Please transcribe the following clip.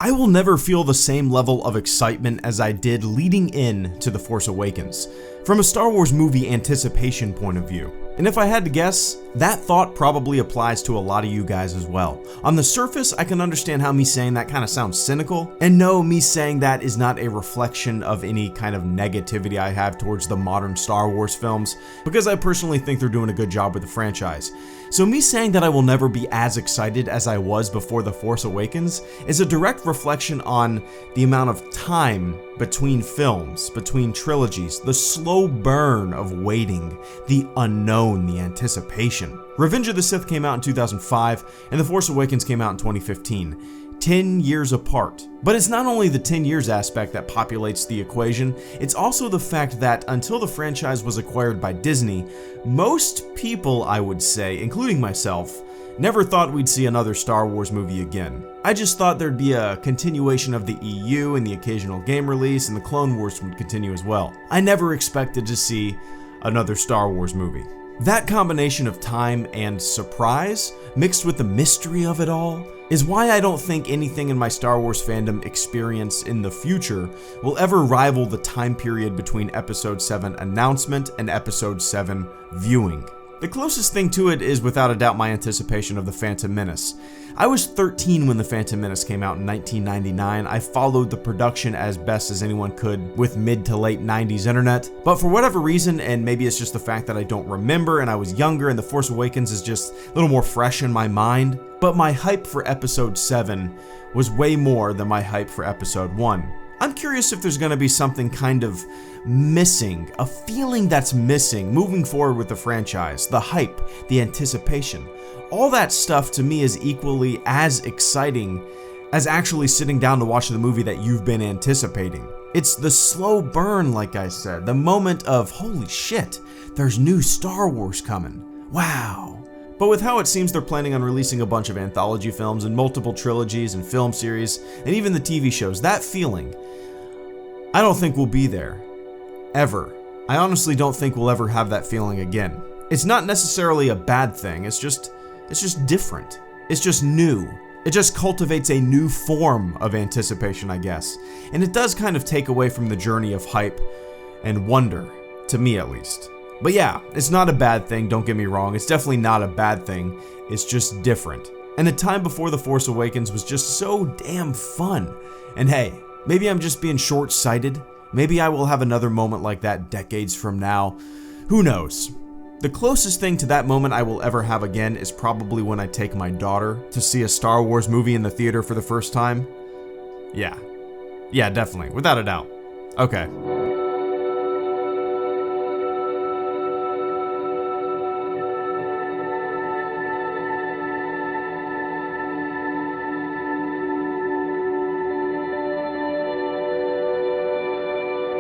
I will never feel the same level of excitement as I did leading in to The Force Awakens, from a Star Wars movie anticipation point of view. And if I had to guess, that thought probably applies to a lot of you guys as well. On the surface, I can understand how me saying that kind of sounds cynical, and no, me saying that is not a reflection of any kind of negativity I have towards the modern Star Wars films, because I personally think they're doing a good job with the franchise. So me saying that I will never be as excited as I was before The Force Awakens is a direct reflection on the amount of time between films, between trilogies, the slow burn of waiting, the unknown, the anticipation. Revenge of the Sith came out in 2005, and The Force Awakens came out in 2015. 10 years apart. But it's not only the 10 years aspect that populates the equation, it's also the fact that until the franchise was acquired by Disney, most people, I would say, including myself, never thought we'd see another Star Wars movie again. I just thought there'd be a continuation of the EU and the occasional game release, and the Clone Wars would continue as well. I never expected to see another Star Wars movie. That combination of time and surprise, mixed with the mystery of it all, is why I don't think anything in my Star Wars fandom experience in the future will ever rival the time period between Episode 7 announcement and Episode 7 viewing. The closest thing to it is without a doubt my anticipation of The Phantom Menace. I was 13 when The Phantom Menace came out in 1999. I followed the production as best as anyone could with mid to late 90s internet, but for whatever reason, and maybe it's just the fact that I don't remember and I was younger and The Force Awakens is just a little more fresh in my mind, but my hype for Episode 7 was way more than my hype for Episode 1. I'm curious if there's going to be something kind of missing, a feeling that's missing moving forward with the franchise, the hype, the anticipation. All that stuff to me is equally as exciting as actually sitting down to watch the movie that you've been anticipating. It's the slow burn, like I said, the moment of, holy shit, there's new Star Wars coming. Wow. But with how it seems they're planning on releasing a bunch of anthology films and multiple trilogies and film series, and even the TV shows, that feeling, I don't think we'll be there. Ever. I honestly don't think we'll ever have that feeling again. It's not necessarily a bad thing, it's just different. It's just new. It just cultivates a new form of anticipation, I guess. And it does kind of take away from the journey of hype and wonder, to me at least. But yeah, it's not a bad thing, don't get me wrong. It's definitely not a bad thing. It's just different. And the time before The Force Awakens was just so damn fun. And hey, maybe I'm just being short-sighted. Maybe I will have another moment like that decades from now. Who knows? The closest thing to that moment I will ever have again is probably when I take my daughter to see a Star Wars movie in the theater for the first time. Yeah, definitely, without a doubt. Okay.